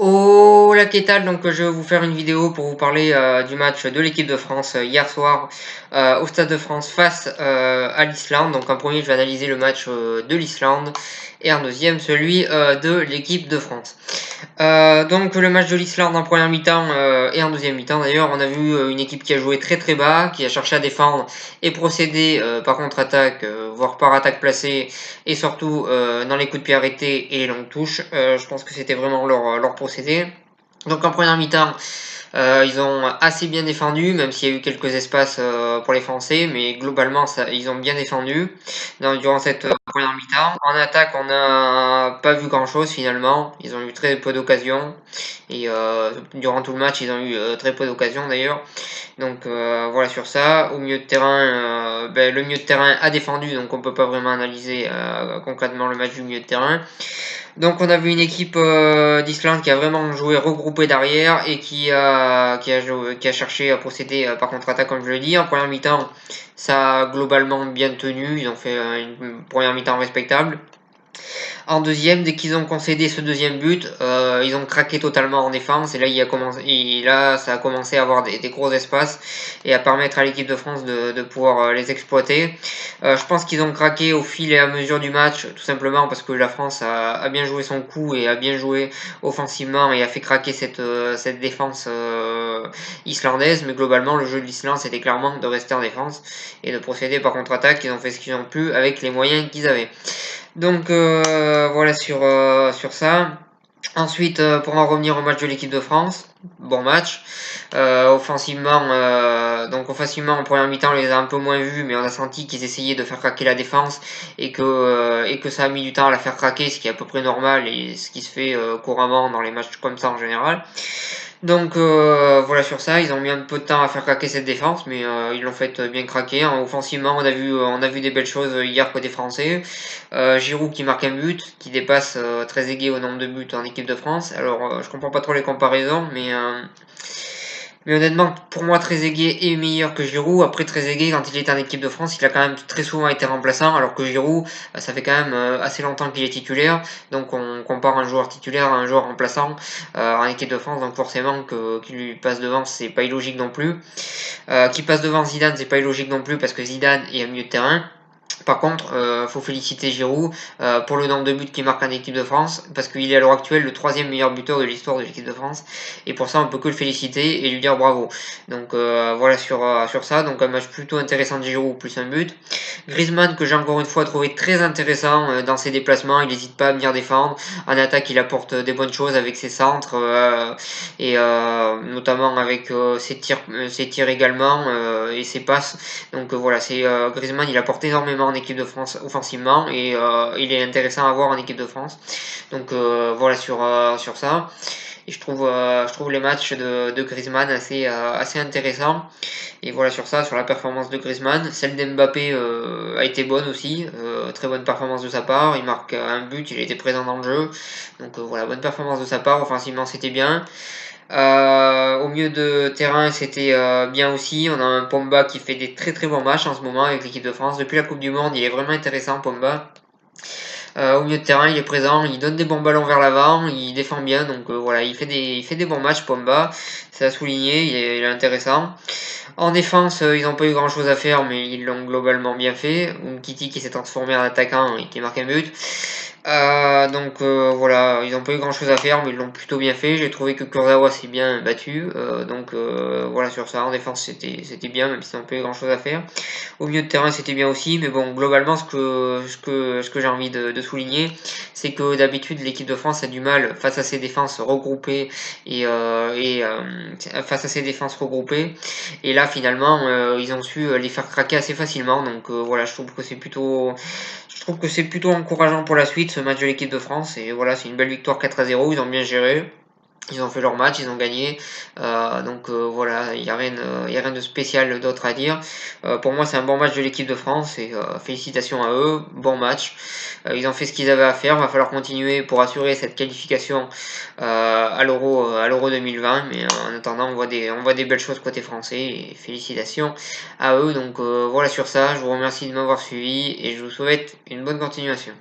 Hola, ¿qué tal? Donc, je vais vous faire une vidéo pour vous parler du match de l'équipe de France hier soir au Stade de France face à l'Islande. Donc, en premier, je vais analyser le match de l'Islande et en deuxième, celui de l'équipe de France. Donc, le match de l'Islande en première mi-temps et en deuxième mi-temps d'ailleurs, on a vu une équipe qui a joué très très bas, qui a cherché à défendre et procéder par contre-attaque, voire par attaque placée et surtout dans les coups de pied arrêtés et les longues touches. Je pense que c'était vraiment leur procédé. Donc en première mi-temps, ils ont assez bien défendu, même s'il y a eu quelques espaces pour les Français, mais globalement, ils ont bien défendu durant cette première mi-temps. En attaque, on n'a pas vu grand-chose finalement. Ils ont eu très peu d'occasions. Et durant tout le match, ils ont eu très peu d'occasions d'ailleurs. Donc voilà sur ça. Au milieu de terrain, le milieu de terrain a défendu, donc on peut pas vraiment analyser concrètement le match du milieu de terrain. Donc on a vu une équipe d'Islande qui a vraiment joué regroupée derrière et qui a cherché à procéder par contre-attaque comme je l'ai dit. En première mi-temps, ça a globalement bien tenu. Ils ont fait une première mi-temps respectable. En deuxième, dès qu'ils ont concédé ce deuxième but, ils ont craqué totalement en défense et là, ça a commencé à avoir des gros espaces et à permettre à l'équipe de France de pouvoir les exploiter. Je pense qu'ils ont craqué au fil et à mesure du match, tout simplement parce que la France a bien joué son coup et a bien joué offensivement et a fait craquer cette défense islandaise. Mais globalement, le jeu de l'Islande, c'était clairement de rester en défense et de procéder par contre-attaque. Ils ont fait ce qu'ils ont pu avec les moyens qu'ils avaient. Donc voilà sur ça. Ensuite, pour en revenir au match de l'équipe de France, bon match. Offensivement en première mi-temps, on les a un peu moins vus, mais on a senti qu'ils essayaient de faire craquer la défense et que ça a mis du temps à la faire craquer, ce qui est à peu près normal et ce qui se fait couramment dans les matchs comme ça en général. Donc voilà sur ça, ils ont mis un peu de temps à faire craquer cette défense, mais ils l'ont fait bien craquer. Offensivement, on a vu des belles choses hier côté français. Giroud qui marque un but, qui dépasse Trezeguet au nombre de buts en équipe de France. Alors je comprends pas trop les comparaisons, mais honnêtement, pour moi, Trezeguet est meilleur que Giroud. Après, Trezeguet, quand il était en équipe de France, il a quand même très souvent été remplaçant, alors que Giroud, ça fait quand même assez longtemps qu'il est titulaire. Donc, on compare un joueur titulaire à un joueur remplaçant en équipe de France. Donc, forcément, qu'il lui passe devant, c'est pas illogique non plus. Qu'il passe devant Zidane, c'est pas illogique non plus, parce que Zidane est un milieu de terrain. Par contre, faut féliciter Giroud pour le nombre de buts qu'il marque en équipe de France, parce qu'il est à l'heure actuelle le troisième meilleur buteur de l'histoire de l'équipe de France, et pour ça on peut que le féliciter et lui dire bravo. Donc voilà sur ça, donc un match plutôt intéressant de Giroud plus un but. Griezmann que j'ai encore une fois trouvé très intéressant dans ses déplacements, il n'hésite pas à venir défendre. En attaque, il apporte des bonnes choses avec ses centres et notamment avec ses tirs également et ses passes. Donc voilà, c'est Griezmann, il apporte énormément en équipe de France offensivement et il est intéressant à voir en équipe de France. Donc voilà sur ça. Et je trouve les matchs de Griezmann assez intéressants. Et voilà sur ça, sur la performance de Griezmann. Celle d'Mbappé a été bonne aussi. Très bonne performance de sa part. Il marque un but, il a été présent dans le jeu. Donc voilà, bonne performance de sa part. Offensivement, c'était bien. Au milieu de terrain, c'était bien aussi. On a un Pogba qui fait des très très bons matchs en ce moment avec l'équipe de France. Depuis la Coupe du Monde, il est vraiment intéressant, Pogba. Au milieu de terrain, il est présent, il donne des bons ballons vers l'avant, il défend bien, donc voilà, il fait des bons matchs, Pogba. C'est à souligner, il est intéressant. En défense, ils n'ont pas eu grand chose à faire, mais ils l'ont globalement bien fait. Umtiti qui s'est transformé en attaquant et qui marque un but. Voilà, ils n'ont pas eu grand chose à faire, mais ils l'ont plutôt bien fait. J'ai trouvé que Kurzawa s'est bien battu. Voilà sur ça. En défense, c'était bien, même s'ils n'ont pas eu grand chose à faire. Au milieu de terrain, c'était bien aussi, mais bon, globalement, ce que j'ai envie de souligner, c'est que d'habitude, l'équipe de France a du mal face à ses défenses regroupées face à ses défenses regroupées. Et là, finalement, ils ont su les faire craquer assez facilement. Donc voilà, je trouve que c'est plutôt encourageant pour la suite ce match de l'équipe de France. Et voilà, c'est une belle victoire 4-0. Ils ont bien géré. Ils ont fait leur match, ils ont gagné. Voilà, il y a rien de spécial d'autre à dire. Pour moi, c'est un bon match de l'équipe de France et félicitations à eux. Bon match. Ils ont fait ce qu'ils avaient à faire. Il va falloir continuer pour assurer cette qualification à l'Euro 2020. Mais en attendant, on voit des belles choses côté français et félicitations à eux. Donc voilà sur ça. Je vous remercie de m'avoir suivi et je vous souhaite une bonne continuation.